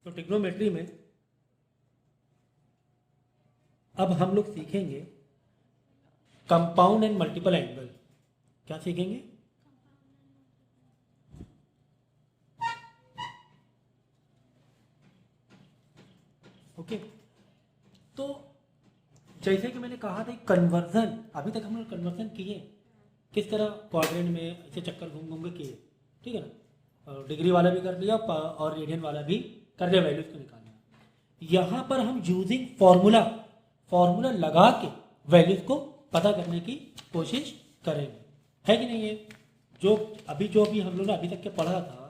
तो ट्रिग्नोमेट्री में अब हम लोग सीखेंगे कंपाउंड एंड मल्टीपल एंगल। क्या सीखेंगे? ओके। तो जैसे कि मैंने कहा था कन्वर्जन, अभी तक हम लोग कन्वर्जन किए किस तरह, क्वाड्रेंट में ऐसे चक्कर घूम घूम के किए, ठीक है ना। और डिग्री वाला भी कर लिया और रेडियन वाला भी कर लिया, वैल्यूज को निकालना। यहाँ पर हम यूजिंग फॉर्मूला लगा के वैल्यूज को पता करने की कोशिश करेंगे, है कि नहीं? है जो भी हम लोग ने अभी तक के पढ़ा था,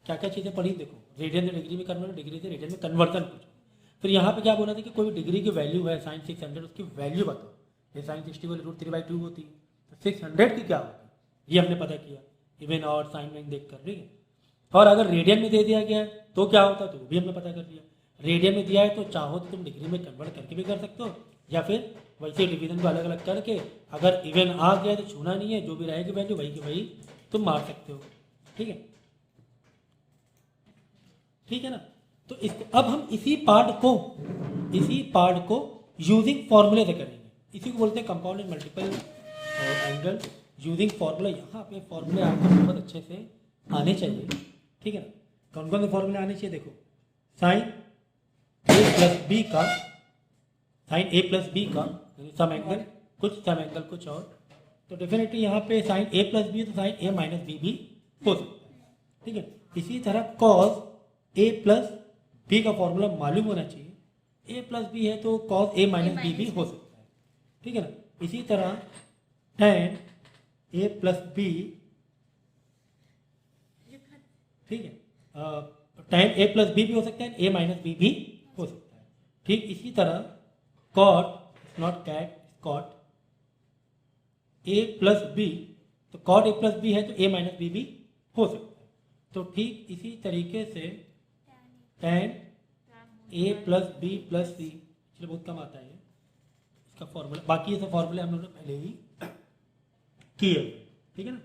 क्या क्या चीज़ें पढ़ी देखो। रेडियन से डिग्री में कन्वर्जन, डिग्री से रेडियन में कन्वर्जन पूछो। फिर यहाँ पे क्या बोला था कि कोई डिग्री की वैल्यू है साइन 600, उसकी वैल्यू बताओ। ये साइन 60 वाली √3/2 होती है, तो 600 की क्या होती है ये हमने पता किया, इवन और साइन में देख कर, ठीक है। और अगर रेडियन में दे दिया गया है तो क्या होता है, तो वो भी हमने पता कर लिया। रेडियन में दिया है तो चाहो तो तुम डिग्री में कन्वर्ट करके भी कर सकते हो, या फिर वैसे डिवीजन को अलग अलग करके अगर इवन आ गया तो छूना नहीं है, जो भी रहेगी वैल्यू वही की वही तुम मार सकते हो, ठीक है। ठीक है ना। तो इसको अब हम इसी पार्ट को यूजिंग फॉर्मूले से करेंगे। इसी को बोलते हैं compound and multiple angle using formula. यहाँ पे फॉर्मूले आपको बहुत अच्छे से आने चाहिए, ठीक है ना। कौन कौन से फॉर्मूले आने चाहिए देखो। साइन ए प्लस बी का सम एंगल कुछ और, तो डेफिनेटली यहाँ पे साइन ए प्लस बी तो साइन ए माइनस बी भी हो सकता है, ठीक है। इसी तरह कॉस ए प्लस बी का फॉर्मूला मालूम होना चाहिए। ए प्लस बी है तो कॉस ए माइनस बी भी हो सकता है, ठीक है ना। इसी तरह tan ए प्लस बी, ठीक है, tan ए प्लस बी भी हो सकता है, ए माइनस बी भी हो सकता है, ठीक। इसी तरह cot not cat cot A plus B, तो cot ए प्लस बी है तो ए माइनस बी भी हो सकता है। तो ठीक इसी तरीके से tan A plus B plus सी, चलिए बहुत कम आता है इसका फॉर्मूला, बाकी ये सब फॉर्मूले हम लोगों ने पहले ही किए हुए, ठीक है ना।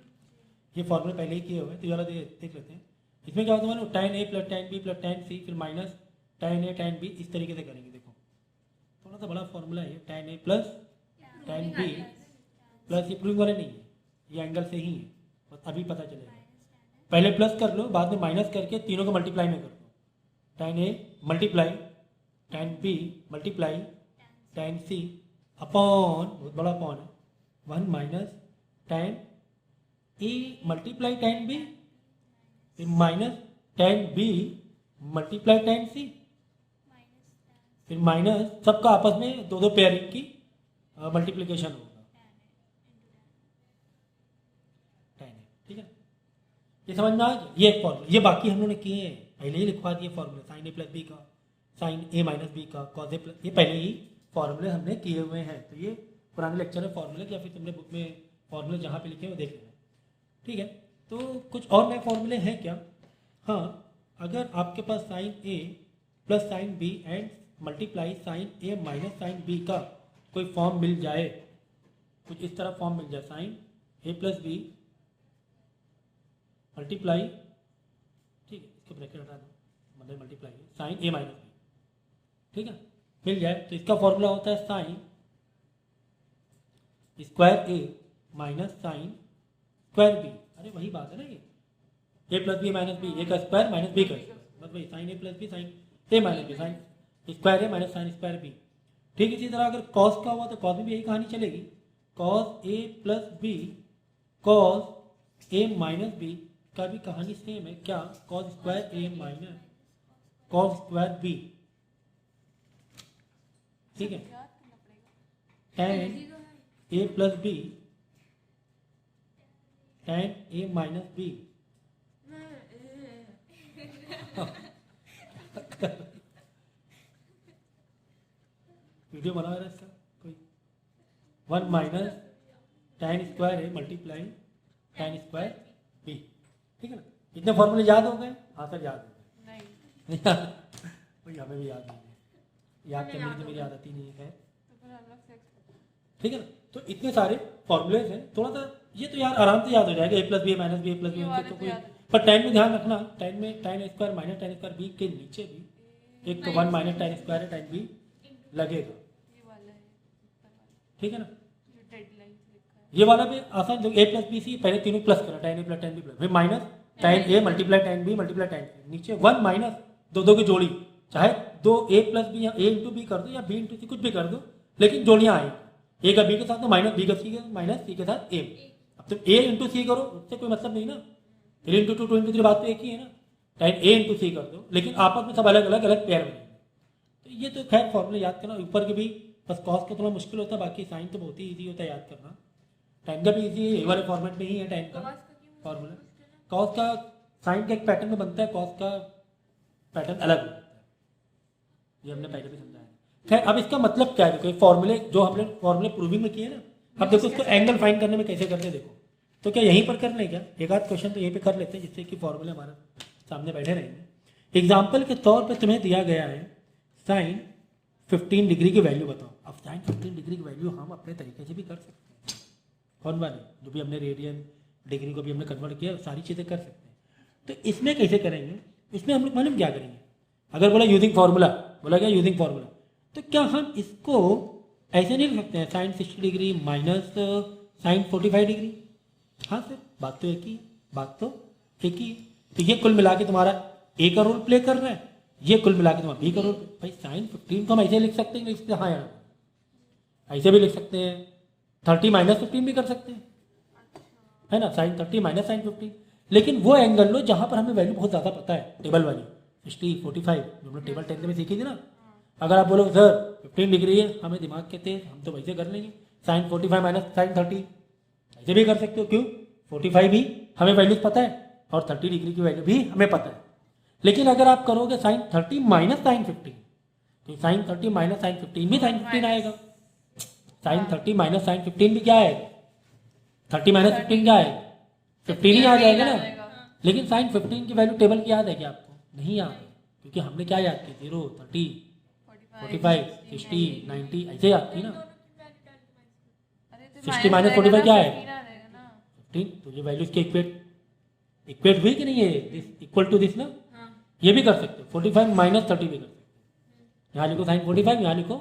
ये फॉर्मूले पहले ही किए हुए, तो ये वाला देख लेते हैं। इसमें क्या होता है मानो tan A plus tan B plus tan C, फिर minus tan A tan B, इस तरीके से करेंगे। देखो थोड़ा सा बड़ा फॉर्मूला है, tan A plus tan B plus, ये प्रूविंग वाला नहीं है, ये एंगल से ही है, बस अभी पता चलेगा। पहले प्लस कर लो, बाद में माइनस करके तीनों को मल्टीप्लाई में कर दो। tan A multiply tan B multiply tan C upon, बहुत बड़ा अपॉन है, 1 minus tan A multiply tan B, फिर minus tan B multiply tan C, फिर माइनस सबका आपस में दो पेयरिंग की मल्टीप्लीकेशन होगा, tan ए, ठीक है। ये समझ में आ गया, ये फॉर्मूला, ये बाकी हम लोगों ने किए हैं, पहले ही लिखवा दिए फॉर्मूले। साइन ए प्लस बी का, साइन ए माइनस बी का, कॉस ए प्लस, ये पहले ही फॉर्मूले हमने किए हुए हैं। तो ये पुराने लेक्चर में फॉर्मूले, या फिर तुमने बुक में फॉर्मूले जहाँ पे लिखे हैं वो देख लेना, ठीक है। तो कुछ और नए फॉर्मूले हैं क्या? हाँ, अगर आपके पास sine A plus sine B and multiply sine A minus sine B का कोई फॉर्म मिल जाए, कुछ इस तरह फॉर्म मिल जाए, sign A plus B multiply, ठीक है, इसको ब्रैकेट हटा दो, मतलब multiply sine A minus B, ठीक है, मिल जाए, तो इसका फॉर्मूला होता है साइन स्क्वायर ए माइनस साइन स्क्वायर बी। अरे वही बात है ना, ये ए प्लस बी माइनस बी, ए का स्क्वायर माइनस बी का स्क्वायर, बस वही sign A plus B sine A minus B, sine square A minus sine square B, ठीक। इसी तरह अगर कॉस का हुआ तो कॉस में भी यही कहानी चलेगी, cos A plus B cos A minus B का भी कहानी सेम है, क्या, कॉस स्क्वायर ए माइनस कॉस स्क्वायर बी, ठीक है। tan A plus B tan A minus B, video बना रहा है इसका कोई, 1 माइनस tan स्क्वायर ए मल्टीप्लाई tan स्क्वायर बी, ठीक है ना। इतने फॉर्मूले याद हो गए? हाँ सर याद हो गए, नहीं भाई हमें भी याद नहीं है, याद करने की तो मेरी आदत ही नहीं है, ठीक है ना। तो इतने सारे फॉर्मूलेज हैं, थोड़ा सा ये तो यार आराम से याद हो जाएगा, ए प्लस बी प्लस बी तो कोई, पर tan में ध्यान रखना, tan में tan square minus tan square B के नीचे भी एक 1 माइनस tan स्क्वायर है, tan b लगेगा, ये वाला है ऊपर वाला ठीक है ना। जो डेडलाइन लिखा है। ये वाला भी आसान, जो a प्लस बी सी पहले तीनों प्लस करा, tan a plus tan b plus, फिर minus tan a multiply tan b multiply tan c, नीचे 1 माइनस दो की जोड़ी, चाहे दो a प्लस बी या a इंटू बी कर दो या b इंटू सी कुछ भी कर दो, लेकिन जोड़ियाँ आएंगी, a का b के साथ तो माइनस b का c के माइनस c के साथ a। अब तुम a इंटू सी करो, उससे कोई मतलब नहीं ना, 3 इंटू 2 2 इंटू 3 बात तो एक ही है ना, tan a इंटू सी कर दो, लेकिन आपस में सब अलग अलग पेयर बनेंगे। तो ये तो खैर फॉर्मूले याद करना, ऊपर के भी बस कॉस का थोड़ा मुश्किल होता है, बाकी साइन तो बहुत ही ईजी होता है याद करना, टाइम का भी ईजी है, ये वाले फॉर्मेट में ही है टाइम का कॉस का क्यों फॉर्मूला। मुश्किल है? कॉस का साइन के एक पैटर्न में बनता है, कॉस का पैटर्न अलग होता है, ये हमने पहले भी समझाया। खैर अब इसका मतलब क्या है, देखो फॉर्मूले जो हमने फॉर्मूले प्रूविंग में किए ना, अब देखो उसको एंगल फाइंड करने में कैसे करते हैं देखो, तो क्या यहीं पर कर लें क्या, एक आध क्वेश्चन तो यहीं पे कर लेते हैं जिससे कि फॉर्मूले हमारे सामने बैठे रहेंगे। एग्जाम्पल के तौर पर तुम्हें दिया गया है साइन 15 डिग्री की वैल्यू बताओ। अब साइन 15 डिग्री की वैल्यू हम अपने तरीके से भी कर सकते हैं, कौन वाले जो भी हमने रेडियन डिग्री को भी हमने कन्वर्ट किया, सारी चीज़ें कर सकते हैं। तो इसमें कैसे करेंगे, इसमें हम लोग मालूम क्या करेंगे, अगर बोला यूजिंग फार्मूला, बोला क्या यूजिंग फार्मूला, तो क्या हम इसको ऐसे नहीं लिख सकते हैं sine 60 degree minus sine 45 degree. हाँ सर, बात तो एक ही है, बात तो एक ही है। तो ये कुल मिला के तुम्हारा ए का रोल प्ले कर रहा है, ये कुल मिला के तुम्हारा बी का रोल। भाई साइन 15 को हम ऐसे लिख सकते हैं, लिख सकते हैं, हाँ यार ऐसे भी लिख सकते हैं, 30 माइनस 15 भी कर सकते हैं, है ना, साइन 30 माइनस साइन 15। लेकिन वो एंगल लो जहाँ पर हमें वैल्यू बहुत ज़्यादा पता है, टेबल वाली 60 45 जो हमने टेबल 10 में सीखी थी ना। अगर आप बोलो सर 15 डिग्री है, हमें दिमाग के तेज, हम तो वैसे कर लेंगे, साइन 45 माइनस साइन 30 ऐसे भी कर सकते हो, क्यों 45 भी हमें वैल्यूज पता है और 30 डिग्री की वैल्यू भी हमें पता है। लेकिन अगर आप करोगे साइन 30 माइनस साइन 15, तो साइन 30 माइनस साइन 15 भी साइन 15 आएगा, साइन 30 माइनस साइन 15 भी क्या आएगा, 30 माइनस 15 क्या आएगा, 15 ही आ जाएगा ना। लेकिन साइन 15 की वैल्यू टेबल की याद है क्या आपको, नहीं याद है, क्योंकि हमने क्या याद की, 0 30 45 60 90 ऐसे याद की ना। 60 माइनस 45 क्या है 15, तो ये वैल्यू इसके इक्वेट हुई कि नहीं है, इक्वल टू दिस ना। ये भी कर सकते हो, 45 माइनस 30 भी कर सकते हो, यहाँ लिखो साइन 45, यहाँ लिखो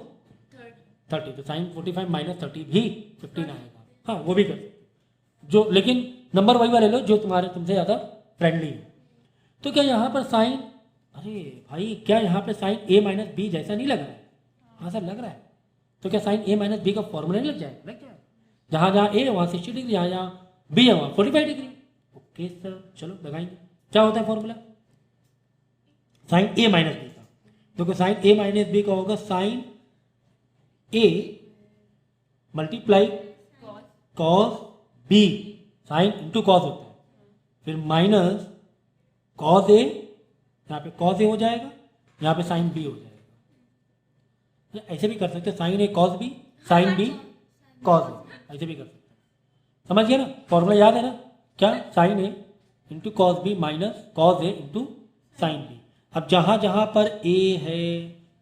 30, तो साइन 45 माइनस 30 भी 15 आएगा, हाँ वो भी कर सकते हो। जो लेकिन नंबर वही वाले लो जो तुम्हारे तुमसे ज़्यादा फ्रेंडली है। तो क्या यहाँ पर साइन, अरे भाई क्या यहाँ पे साइन ए माइनस बी जैसा नहीं लग रहा है, हाँ सर लग रहा है, तो क्या साइन ए माइनस बी का फॉर्मूला नहीं लग जाएगा, लग जाएगा, जहाँ जहाँ ए है वहाँ 60 डिग्री, यहाँ जहाँ बी है वहाँ 45 डिग्री। ओके सर चलो लगाएंगे, क्या होता है formula sine A minus B का, देखो साइन ए माइनस बी का होगा sine A multiply cos B, sine into cos होता है, फिर माइनस कॉस ए, यहाँ पे कॉस ए हो जाएगा, यहाँ पे साइन बी हो जाएगा। या ऐसे भी कर सकते हैं sine A cos B, sine B cos A, ऐसे भी कर सकते हैं, समझ गए ना, फॉर्मूला याद है ना, क्या sine A into cos B minus cos A into sine B. अब जहाँ जहाँ पर ए है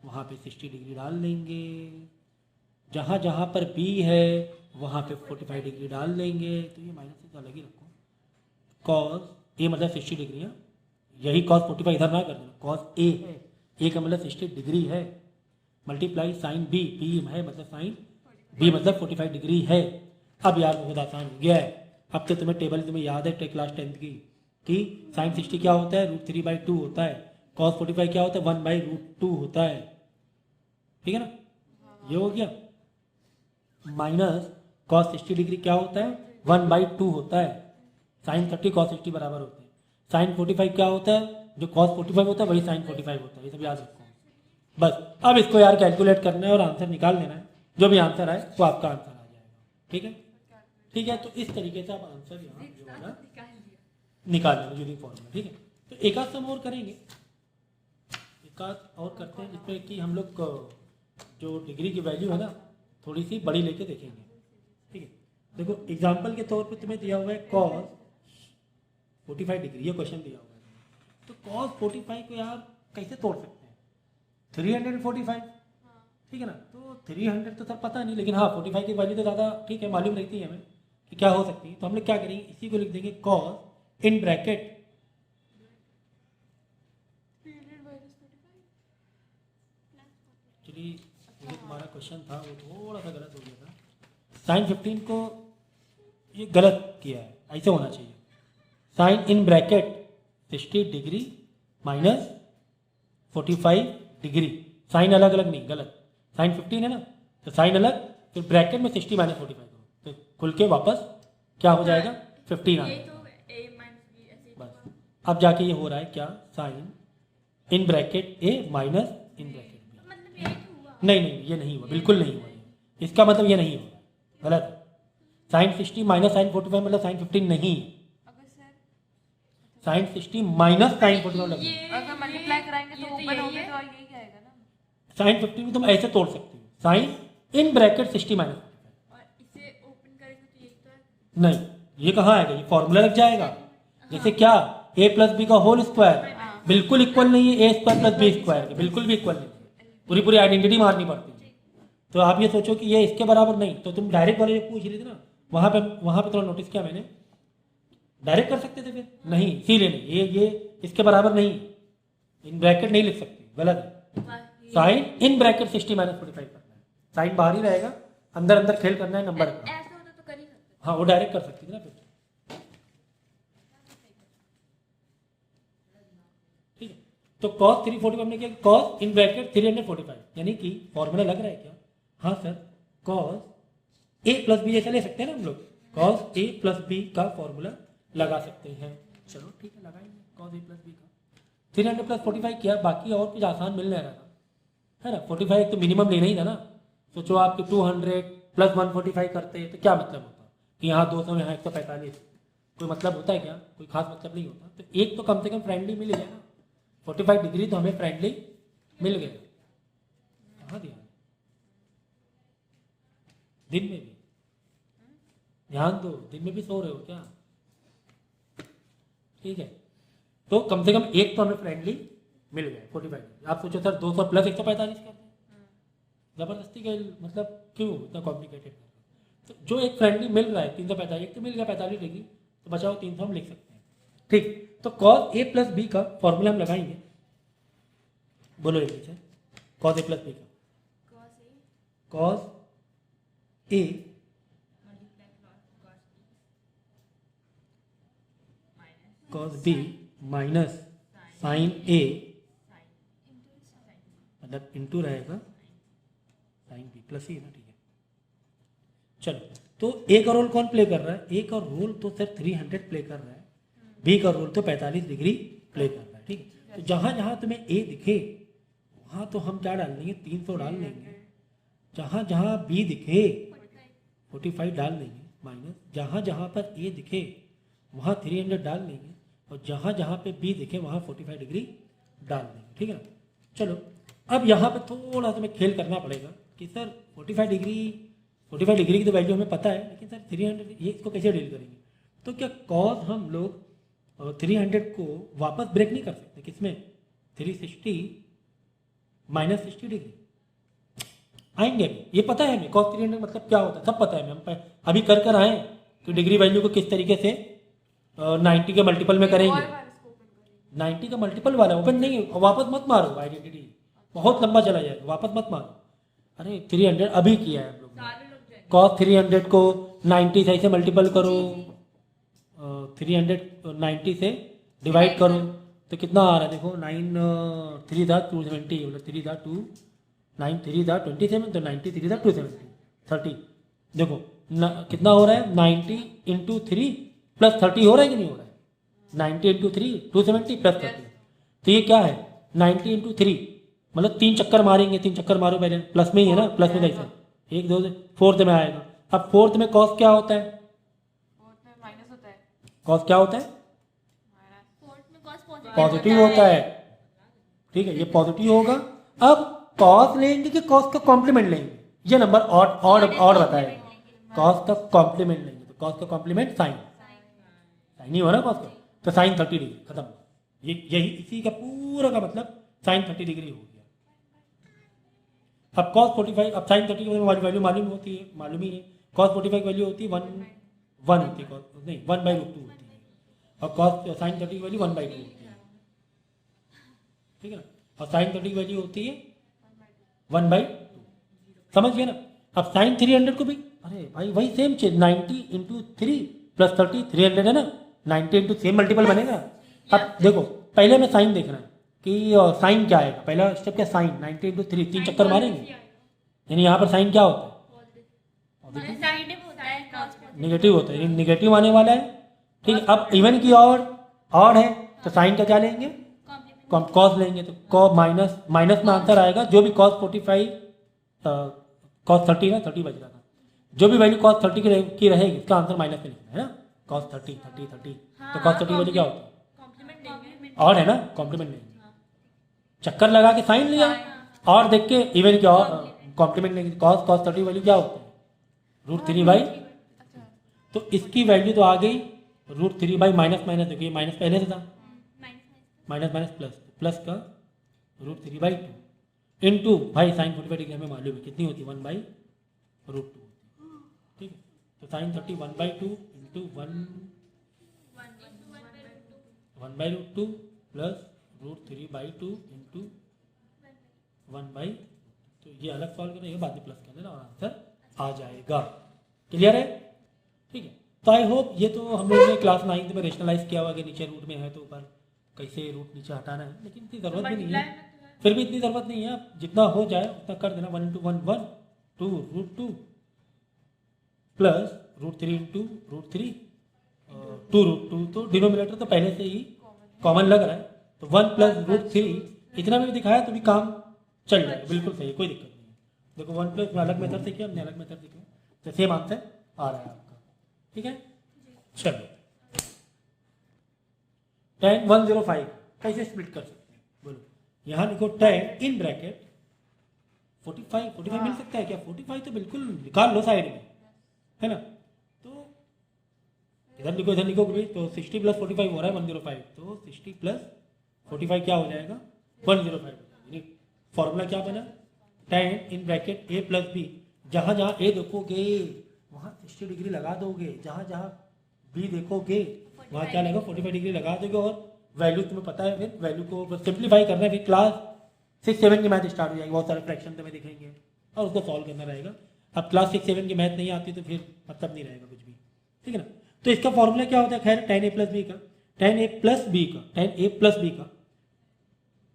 वहाँ पे 60 डिग्री डाल देंगे, जहाँ जहाँ पर बी है वहाँ पे 45 डिग्री डाल देंगे, तो ये माइनस से अलग ही रखो, कॉस ए मतलब 60 डिग्री है, यही कॉस 45 इधर ना कर देना, कॉस ए है, ए का मतलब 60 डिग्री है, मल्टीप्लाई साइन बी, बी है मतलब साइन बी मतलब 45 डिग्री है। अब यार बहुत आसान हो गया है, अब तो तुम्हें टेबल तुम्हें याद है क्लास 10th की कि साइन 60 क्या होता है, √3/2 होता है, कॉस 45 क्या होता है, 1/√2 होता है, ठीक है ना, ये हो गया, माइनस कॉस 60 डिग्री क्या होता है, 1/2 होता है, साइन 30 कॉस 60 बराबर होते हैं, साइन 45 क्या होता है, जो कॉस 45 होता है वही साइन 45 होता है, ये सब याद रखो बस। अब इसको यार कैलकुलेट करना है और आंसर निकाल लेना है, जो भी आंसर आए वो आपका आंसर आ जाएगा, ठीक है ठीक है। तो इस तरीके से आप आंसर यहाँ जो है ना निकाल लेंगे यूजिंग फॉर्मूला, ठीक है। तो एक आध सम और करेंगे, एक आध और करते हैं जिसमें कि हम लोग जो डिग्री की वैल्यू है ना थोड़ी सी बड़ी लेके देखेंगे, ठीक है। देखो एग्जाम्पल के तौर पे तुम्हें दिया हुआ है कॉस 45 डिग्री, ये क्वेश्चन दिया हुआ है, तो कॉस 45 को यार कैसे तोड़ सकते हैं, 345, ठीक है ना, तो 300 तो सर पता नहीं, लेकिन हाँ 45 की वैल्यू तो ज़्यादा ठीक है मालूम रहती है हमें कि क्या हो सकती है, तो हम लोग क्या करेंगे, इसी को लिख देंगे कॉस इन ब्रैकेट क्वेश्चन था वो थोड़ा सा गलत हो गया था। साइन 15 को ये गलत किया है, ऐसे होना चाहिए sine in bracket 60 degree minus 45 degree, sine अलग अलग नहीं, गलत। साइन 15 है ना, तो साइन अलग, फिर ब्रैकेट में 60 माइनस 45 करो, तो खुल के वापस क्या हो जाएगा 15 आ ये जाएगा। तो a माइनस b ऐसे ही बस हुआ। अब जाके ये हो रहा है क्या, sine in bracket A minus in bracket B. मतलब यही तो हुआ। नहीं नहीं ये नहीं हुआ, बिल्कुल नहीं हुआ ये। इसका मतलब ये नहीं हुआ, गलत है। साइन 60 माइनस साइन 45 मतलब साइन 15 नहीं, अगर सर साइन 60 माइनस साइन 45 मतलब ये अगर मल्टीप्लाई कराएंगे तो ऊपर होंगे तो यही आएगा ना। साइन 15 को तुम ऐसे तोड़ सकते हो, साइन इन ब्रैकेट 60 माइनस 45। और इसे ओपन करेंगे तो यही तो है। नहीं, ये कहाँ आएगा, ये फॉर्मूला लग जाएगा। जैसे क्या, ए प्लस बी का होल स्क्वायर बिल्कुल इक्वल नहीं है ए स्क्वायर प्लस बी स्क्वायर के, बिल्कुल भी इक्वल नहीं है, पूरी पूरी आइडेंटिटी मारनी पड़ती है। तो आप ये सोचो कि ये इसके बराबर नहीं, तो तुम डायरेक्ट वाले जो पूछ रहे थे ना, वहाँ पे थोड़ा नोटिस किया मैंने, डायरेक्ट कर सकते थे, फिर नहीं, इसीलिए नहीं, ये इसके बराबर नहीं, इन ब्रैकेट नहीं लिख सकते, गलत है। साइन इन ब्रैकेट 60 माइनस 45 करना है, साइन बाहर ही रहेगा, अंदर अंदर खेल करना है नंबर का। ऐसा होता तो कर ही सकते। हाँ वो डायरेक्ट कर सकती थी ना फिर, ठीक है। तो cos 345 हमने किया, cos इन ब्रैकेट 345, यानी कि फॉर्मूला लग रहा है क्या, हाँ sir, cos a plus B जैसा ले सकते हैं ना हम लोग, cos a प्लस बी का फॉर्मूला लगा सकते हैं। चलो ठीक है, लगाएंगे cos a प्लस बी का। 300 प्लस 45 किया, बाकी और कुछ आसान मिल नहीं रहा था, है ना। 45 तो मिनिमम लेना ही था ना, सोचो आपके 200 प्लस 145 करते तो क्या मतलब होता कि यहाँ 200 यहाँ 145, कोई मतलब होता है क्या, कोई खास मतलब नहीं होता। तो एक तो कम से कम फ्रेंडली मिल गया ना, 45 डिग्री तो हमें फ्रेंडली मिल गया। कहाँ ध्यान, दिन में भी ध्यान दो, दिन में भी सो रहे हो क्या, ठीक है। तो कम से कम एक तो हमें फ्रेंडली मिल गया 45। आप सोचो सर 200 प्लस 145 करते हैं, जबरदस्ती के मतलब क्यों इतना कॉम्प्लिकेटेड कर, तो जो एक फ्रेंडली मिल रहा है 345, एक तो मिल गया 45 डिग्री, तो बचाओ 300 हम लिख सकते हैं, ठीक। तो cos a प्लस बी का फॉर्मूला हम लगाएंगे, बोलो एक teacher, cos a plus B का, cos a cos b minus sine a, मतलब इंटू रहेगा साइन बी प्लस ही है ना, ठीक है। चलो, तो ए का रोल कौन प्ले कर रहा है, ए का रोल तो सर 300 प्ले कर रहा है, बी का रोल तो 45 डिग्री प्ले कर रहा है, ठीक है। तो जहां जहां तुम्हें ए दिखे वहां तो हम क्या डाल देंगे, 300 डाल देंगे, जहां जहां बी दिखे 45 डाल देंगे, माइनस जहां जहां पर ए दिखे वहां 300 डाल देंगे, और जहां जहां पे बी दिखे वहां 45 डिग्री डाल देंगे, ठीक है ना। चलो, अब यहाँ पे थोड़ा सा हमें खेल करना पड़ेगा कि सर 45 डिग्री की तो वैल्यू हमें पता है, लेकिन सर 300 ये इसको कैसे डील करेंगे। तो क्या कॉस हम लोग 300 को वापस ब्रेक नहीं कर सकते, किसमें 360 माइनस 60 डिग्री आएंगे अभी, ये पता है हमें कॉस 300 मतलब क्या होता है, सब पता है हमें, हम अभी कर आए कि डिग्री वैल्यू को किस तरीके से 90 के मल्टीपल में करेंगे। 90 का मल्टीपल वाला ओपन नहीं, वापस मत मारो, आइडेंटिटी बहुत लंबा चला जाएगा, वापस मत मारो। अरे 300 अभी किया है हम लोग ने, cos 300 को 90 से ऐसे मल्टीपल करो, 390 से डिवाइड करो तो कितना आ रहा है देखो, 9 3 था 270, मतलब 3 था 2 9 3 था 27, तो 90 3 था 270 30, देखो कितना हो रहा है 90 इंटू 3 प्लस 30 हो रहा है कि नहीं हो रहा है, 90 इंटू 3 270 प्लस 30, तो ये क्या है 90 इंटू 3, मतलब 3 चक्कर मारेंगे, 3 चक्कर मारो पहले, प्लस में ही है ना, प्लस में कैसे 1 2 फोर्थ में आएगा। अब फोर्थ में कॉस क्या होता है, माइनस होता है, कॉस क्या होता है, फोर्थ में cos पॉजिटिव होता है, ठीक है, ये पॉजिटिव होगा। अब कॉस लेंगे कि कॉस का कॉम्प्लीमेंट लेंगे, ये नंबर ऑड बताएगा, कॉस का कॉम्प्लीमेंट लेंगे, तो कॉस का कॉम्प्लीमेंट साइन ही हो रहा है कॉस का, तो साइन 30 डिग्री खत्म, ये यही इसी का पूरा का मतलब साइन 30 डिग्री हो गया। अब cos 45, अब साइन 30 की वैल्यू मालूम होती है, मालूम ही है, cos 45 वैल्यू होती है 1 होती है, नहीं 1/√2 होती है, और cos साइन 30 की वैल्यू 1/2 होती है, ठीक है ना, और साइन 30 की वैल्यू होती है 1/2, समझ गए ना। अब साइन 300 को भी, अरे भाई वही सेम चीज, 90 इंटू 3 प्लस 30, 300 है ना, 90 इंटू सेम मल्टीपल बनेगा। अब देखो पहले में साइन देखना है कि साइन क्या आएगा, पहला स्टेप क्या, साइन 90 इंटू 3, 3 चक्कर मारेंगे, यानी यहाँ पर साइन क्या होता है, निगेटिव होता है, निगेटिव आने वाला है। ठीक है, अब इवन की और है तो साइन का क्या लेंगे, कॉस लेंगे, तो कॉस माइनस माइनस में आंसर आएगा, जो भी कॉस 45 कॉस 30 ना 30 बज रहा था, जो भी वैल्यू कॉस 30 की रहेगी इसका आंसर माइनस में लिखना है ना, कॉस 30 30 30, तो कॉस 30 वैल्यू क्या होता है, और है ना, कॉम्प्लीमेंट लेंगे, चक्कर लगा के साइन लिया, और देख के इवन की और कॉम्प्लीमेंट लेंगे, कॉस कॉस 30 वैल्यू क्या होता है, √3 तो इसकी वैल्यू तो आ गई √3 माइनस माइनस, देखिए माइनस पहले से था, माइनस माइनस प्लस, प्लस का √3/2 इंटू भाई साइन 45 डिग्री हमें मालूम है कितनी होती है, 1/√2, ठीक है, तो साइन 30 1/2 इंटू 1/√2 प्लस √3/2 इंटू 1/, तो ये अलग सॉल्व करेंगे, बाद में प्लस कर देना और आंसर आ जाएगा। क्लियर है, ठीक है। तो आई होप ये तो हम लोगों ने क्लास 9 में रेशनलाइज किया हुआ कि नीचे रूट में है तो ऊपर कैसे रूट नीचे हटाना है, लेकिन इतनी ज़रूरत भी नहीं है, फिर भी इतनी ज़रूरत नहीं है, आप जितना हो जाए उतना कर देना, 1 इंटू 1 1 2√2 प्लस √3 इंटू √3 2√2, तो डिनोमिनेटर तो पहले से ही कॉमन लग रहा है, तो 1 प्लस √3 इतना भी दिखाया तो भी काम चल जाएगा, बिल्कुल सही, कोई दिक्कत नहीं है। देखो 1 प्लस अलग मेथड से किया, हमने अलग मेथड से किया, तो सेम आंसर आ रहा है आपका, ठीक है। चलो tan 105 कैसे स्प्लिट कर सकते हैं, बोलो, यहाँ लिखो tan इन ब्रैकेट 45 मिल सकता है क्या, 45 तो बिल्कुल निकाल लो साइड में, है ना, तो इधर लिखो भी, तो 60 प्लस 45 हो रहा है 105, तो 60 प्लस 45 क्या हो जाएगा 105, फॉर्मूला क्या बना, tan in bracket a plus B, जहाँ जहाँ a देखोगे वहाँ 60 डिग्री लगा दोगे, जहाँ जहाँ b देखोगे वहाँ क्या लगेगा 45 डिग्री लगा दोगे, और वैल्यू तुम्हें पता है, फिर वैल्यू को सिंप्लीफाई करना है, फिर क्लास 6-7 की मैथ स्टार्ट हो जाएगी, बहुत सारे फ्रैक्शन तुम्हें दिखेंगे और उसको सॉल्व करना रहेगा। अब क्लास 6-7 की मैथ नहीं आती तो फिर मतलब नहीं रहेगा कुछ भी, ठीक है ना। तो इसका फॉर्मूला क्या होता है, खैर tan a प्लस बी का, tan a प्लस बी का, tan a प्लस बी का,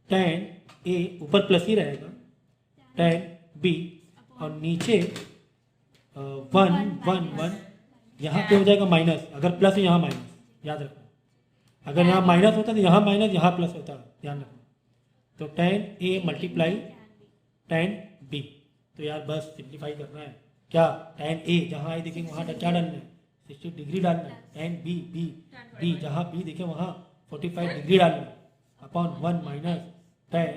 tan a ऊपर प्लस ही रहेगा, tan b और नीचे 1 1 1, यहाँ पे हो जाएगा माइनस, अगर प्लस है यहाँ माइनस, याद रखना, अगर यहाँ माइनस होता तो यहाँ माइनस यहाँ प्लस होता, ध्यान रखना, तो tan a multiply tan b, तो यार बस सिंप्लीफाई करना है, क्या tan a जहाँ आई देखेंगे वहाँ क्या डालना है 60 डिग्री डालना है, tan b जहाँ b देखें वहाँ 45 डिग्री डालना है, upon 1 minus tan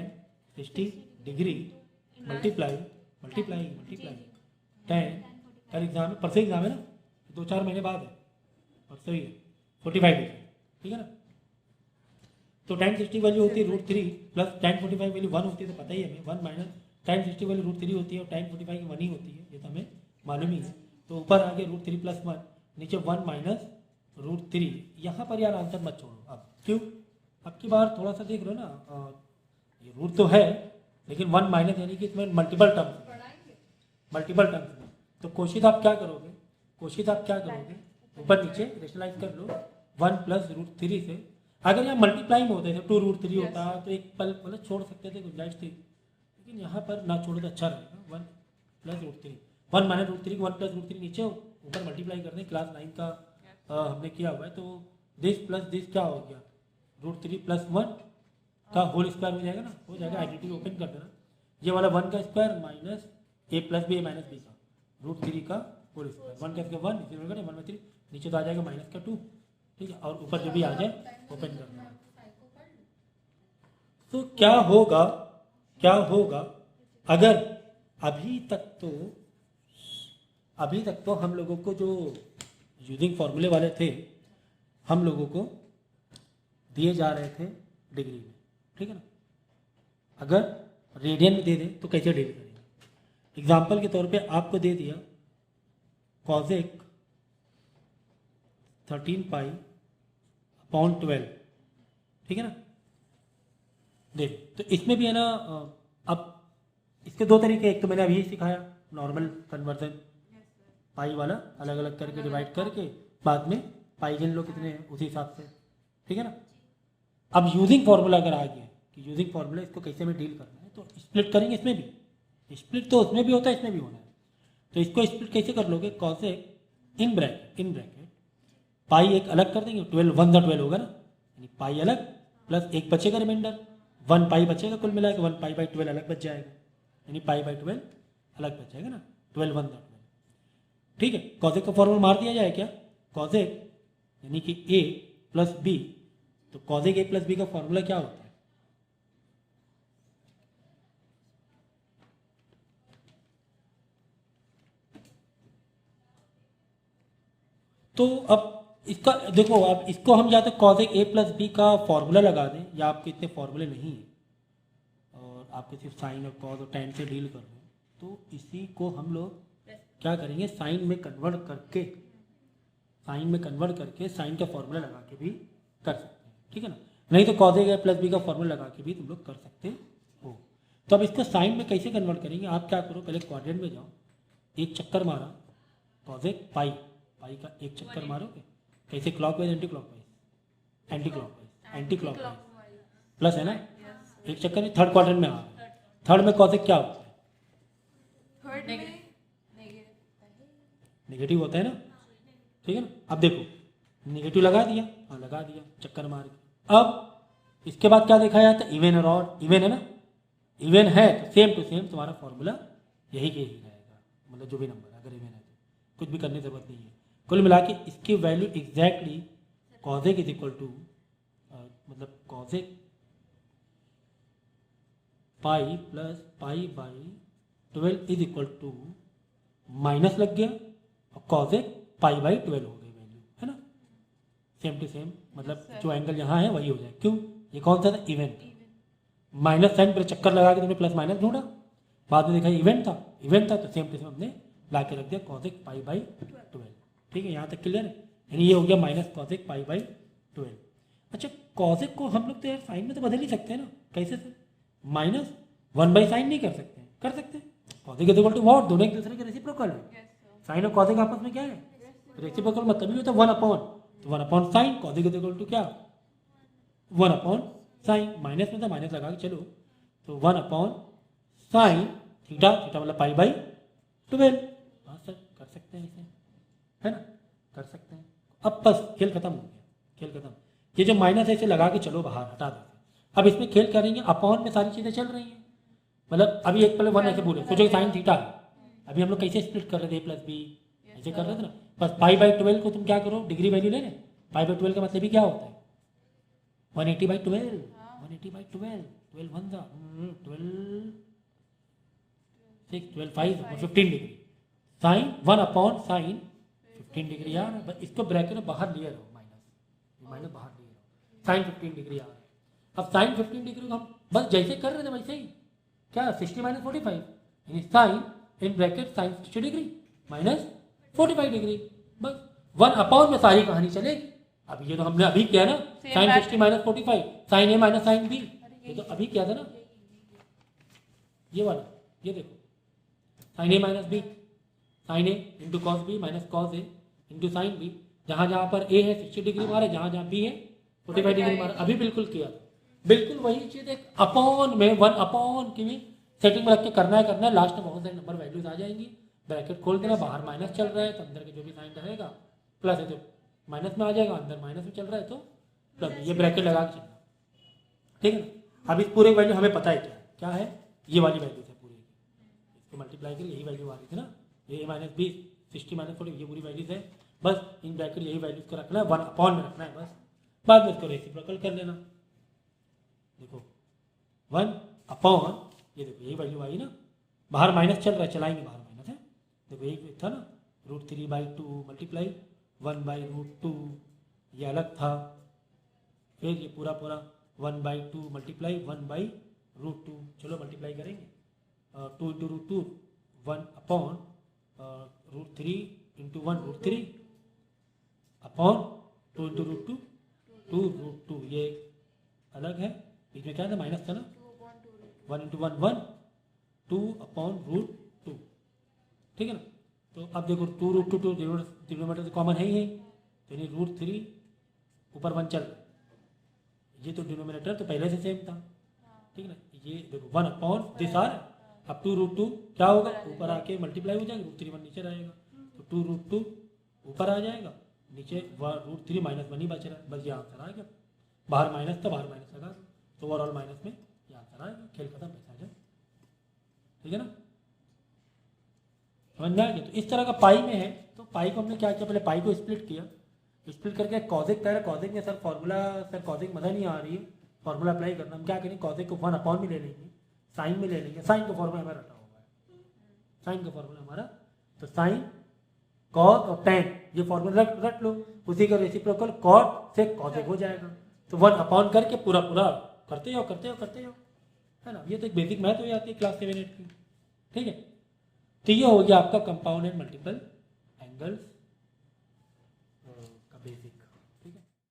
60 degree multiply tan, कल एग्जाम है, परसों एग्जाम है ना, 2-4 महीने बाद है, परसों ही है, 45 डिग्री, ठीक है ना। तो tan 60 वैल्यू होती है √3 प्लस tan 45 वैल्यू 1 होती है, तो पता ही है हमें, 1 माइनस tan 60 वैल्यू √3 होती है और tan 45 की 1 ही होती है, ये तो हमें मालूम ही है। तो ऊपर आ गया √3 प्लस 1, नीचे 1 माइनस √3, यहाँ पर यार आंसर मत छोड़ो, अब क्यों, अब की बार थोड़ा सा देख लो ना, ये रूट तो है लेकिन 1 माइनस यानी कि इसमें मल्टीपल टर्म्स में, तो कोशिश आप क्या करोगे, ऊपर नीचे रेशनलाइज कर लो, 1 प्लस √3 से, अगर यहाँ मल्टीप्लाई में होते थे 2√3 होता तो एक पल मतलब छोड़ सकते थे, गुंजाइश थी, लेकिन यहाँ पर ना छोड़ो तो अच्छा रहेगा, 1 प्लस √3, 1 माइनस √3 1 प्लस √3 नीचे ऊपर मल्टीप्लाई करते हैं, क्लास 9 का हमने किया हुआ है, तो दिस प्लस दिस क्या हो गया √3 प्लस 1 का होल स्क्वायर हो जाएगा ना, हो जाएगा, आइडेंटिटी ओपन कर देना, ये वाला 1 का square minus a plus B minus B का √3 का होल स्क्वायर, 1 का स्क्वायर 1 नीचे 1/3, नीचे तो आ जाएगा माइनस का 2, ठीक है, और ऊपर जो भी आ जाए ओपन करना है। तो क्या होगा अगर अभी तक तो हम लोगों को जो यूजिंग फॉर्मूले वाले थे हम लोगों को दिए जा रहे थे डिग्री में, ठीक है ना, अगर रेडियन में दे दें तो कैसे डील करेंगे। एग्जाम्पल के तौर पे आपको दे दिया कॉजेक 13π/12, ठीक है ना, देख, तो इसमें भी है ना, अब इसके दो तरीके, एक तो मैंने अभी सिखाया नॉर्मल कन्वर्जन पाई वाला अलग अलग करके डिवाइड करके बाद में पाई गिन लो कितने हैं उसी हिसाब से, ठीक है ना। अब यूजिंग फार्मूला अगर आ गया कि यूजिंग फार्मूला इसको कैसे में डील करना है, तो स्प्लिट करेंगे इसमें भी, स्प्लिट तो उसमें भी होता है इसमें भी होना है। तो इसको स्प्लिट कैसे कर लोगे, कॉसेक इन ब्रैकेट पाई एक अलग कर देंगे, 12 1 द 12 होगा ना, यानी पाई अलग प्लस एक बचेगा रिमाइंडर, 1 पाई बचेगा कुल मिला के 1 पाई बाई 12 अलग बच जाएगा, यानी पाई बाई 12 अलग बच जाएगा ना, 12 1 द 12, ठीक है। कॉसेक का फॉर्मूला मार दिया जाए क्या, कॉसेक यानी कि ए प्लस बी, तो कॉसेक ए प्लस बी का फॉर्मूला क्या होता है, तो अब इसका देखो, अब इसको हम या तो कॉसेक ए प्लस बी का फॉर्मूला लगा दें, या आपके इतने फॉर्मूले नहीं हैं और आपके सिर्फ साइन और कॉस और टैन से डील कर रहे हैं, तो इसी को हम लोग क्या करेंगे, साइन में कन्वर्ट करके साइन का फॉर्मूला लगा के भी कर सकते हैं, ठीक है ना। नहीं तो कॉसेक ए प्लस बी का फॉर्मूला लगा के भी तुम लोग कर सकते हो। तो अब इसको साइन में कैसे कन्वर्ट करेंगे, आप क्या करो, पहले क्वाड्रेंट में जाओ, एक चक्कर मारा कॉसेक पाई का एक चक्कर मारोगे, कैसे, क्लॉकवाइज एंटी क्लॉकवाइज प्लस है ना, एक चक्कर में थर्ड क्वाड्रेंट में आ रहा है, थर्ड में कॉसेक क्या होता है, नेगेटिव होता है ना, ठीक है ना। अब देखो नेगेटिव लगा दिया, हाँ लगा दिया चक्कर मार के। अब इसके बाद क्या देखा जाता है, इवन और ऑड, इवन है ना, इवन है तो सेम टू सेम तुम्हारा फॉर्मूला यही के ही रहेगा, मतलब जो भी नंबर अगर इवन है तो कुछ भी करने की जरूरत नहीं है। कुल मिला के इसकी value exactly cosec is equal to, मतलब cosec pi plus pi by 12 is equal to, minus लग गया और कॉसेक पाई बाई 12 हो गई वैल्यू, है ना, सेम टू सेम, मतलब जो एंगल यहाँ है वही हो जाए। क्यों, ये कौन सा था, इवेंट, माइनस साइन पर चक्कर लगा के तुमने प्लस माइनस ढूंढा, बाद में देखा इवेंट था तो सेम टू सेम हमने ला के रख दिया कॉसेक पाई बाई 12, ठीक है, यहाँ तक क्लियर है। यानी ये हो गया माइनस कॉसेक पाई बाई 12। अच्छा, कॉसेक को हम लोग तो यार साइन में तो बदल ही सकते हैं ना, कैसे से, माइनस 1 बाई साइन नहीं कर सकते, कर सकते हैं, cosec is equal to what, दोनों एक दूसरे के रेसिप्रोकल है, साइन और कॉसेक आपस में क्या है, रेसिप्रोकल, मतलब ये होता है 1 अपॉन, तो 1 upon sine, cosec is equal to क्या, 1 अपॉन साइन, माइनस में था माइनस लगा के चलो, तो 1 अपॉन साइन थीटा, थीटा मतलब पाई बाई 12, हाँ सर कर सकते हैं इसे, है ना, कर सकते हैं। अब बस खेल खत्म हो गया, खेल खत्म, ये जो माइनस है इसे लगा के चलो बाहर हटा दो। अब इसमें खेल करेंगे, अपॉन में सारी चीजें चल रही हैं, मतलब अभी एक पहले 1 ऐसे बोले, सोचो साइन थीटा है, अभी हम लोग कैसे स्प्लिट कर रहे थे, ए प्लस बी ऐसे कर रहे थे ना, बस पाई बाई 12 को तुम क्या करो, डिग्री वैल्यू ले रहे, पाई बाई 12 का मतलब भी क्या होता है, 180 बाई 12, 180 बाई 12, 12 1 था 12 6 12 5 और 15 degree, sine 1 upon sine 15 degree आ रहा है, बस इसको ब्रैकेट में बाहर लिए रहो, माइनस बाहर लिए रहो, साइन 15 डिग्री आ रहा है। अब साइन 15 डिग्री को हम बस जैसे कर रहे थे वैसे ही, क्या 60 माइनस 45, यानी sine in bracket sine 60 degree minus 45 degree, बस 1 अपॉन में सारी कहानी चलेगी। अब ये तो हमने अभी किया ना, sign 60 minus 45, sign A minus sine B, ये तो अभी किया था ना, ये वाला, ये देखो sine A minus B, sine A into cos B minus cos A into sine B, जहां जहां पर ए है 60 डिग्री मारा, जहां जहां बी है 45 डिग्री मारा, अभी बिल्कुल किया, बिल्कुल वही चीज एक अपॉन में 1 अपॉन की भी सेटिंग में रख के करना है, लास्ट में बहुत सारे नंबर वैल्यूज आ जाएंगी, ब्रैकेट खोल देना, बाहर माइनस चल रहा है तो अंदर के जो भी साइन रहेगा प्लस है तो माइनस में आ जाएगा, अंदर माइनस में चल रहा है तो प्लस, ये ब्रैकेट लगा के चलना, ठीक है ना। अब इस पूरे वैल्यू हमें पता है क्या है, ये वाली वैल्यू है पूरी, इसको मल्टीप्लाई करिए, यही वैल्यू आ रही थी ना, ये माइनस 20 60 माइनस 40, ये पूरी वैल्यूज है, बस इन ब्रैकेट यही वैल्यूज को रखना है, 1 अपॉन में रखना है, बस बाद में इसको रेसिप्रोकल कर लेना, देखो 1 अपॉन, ये देखो यही वैल्यू आई ना, बाहर माइनस चल रहा है, चलाएंगे बाहर माइनस है, देखो यही था ना, √3/2 मल्टीप्लाई 1/√2, ये अलग था, फिर ये पूरा 1/2 मल्टीप्लाई 1/√2, चलो मल्टीप्लाई करेंगे, 2 into √2 1 upon √3 into 1 √3 upon 2 into √2 2√2, ये अलग है, बीच में क्या था माइनस था ना, 1 इंटू 1 1 2 अपॉन √2, ठीक है ना। तो अब देखो 2√2 टू डिनोमीटर तो कॉमन है ही, तो यानी √3 ऊपर 1 चल रहा है, ये तो डिनोमिनेटर तो पहले से सेम था, ठीक है ना। ये देखो 1/दिस अब 2√2 क्या होगा, ऊपर आके मल्टीप्लाई हो जाएगा, √3 1 नीचे रहेगा, तो 2√2 ऊपर आ जाएगा, नीचे √3 -1 ही बच रहा है, बस ये आंसर आ गया। बाहर माइनस था, बाहर माइनस लगा, तो ओवरऑल माइनस में ये आंसर आएगा। खेल खत्म, पैसा आ जाए, ठीक है ना, समझ में आ गया। तो इस तरह का पाई में है, तो पाई को हमने क्या किया, पहले पाई को स्प्लिट किया, स्प्लिट करके कॉजिक कह रहा है, कॉजिक में सर फॉर्मूला, सर कॉजिक मजा नहीं आ रही है, फॉर्मूला अप्लाई करना, हम क्या करेंगे, कॉजिक को 1 में ले लेंगे, साइन में ले लेंगे, साइन का फॉर्मूला हमारा रटा हुआ है, साइन का फॉर्मूला हमारा, तो साइन कॉस और टेन ये फॉर्मूला रट लो, उसी का रेसिप्रोकल कॉट से कॉजिक हो जाएगा, तो 1 करके पूरा पूरा करते जाओ करते जाओ करते जाओ, है ना। ये तो एक बेसिक मैथ हो जाती है क्लास 7-8 की, ठीक है। तो ये हो गया आपका कंपाउंड एंड मल्टीपल एंगल्स का बेसिक।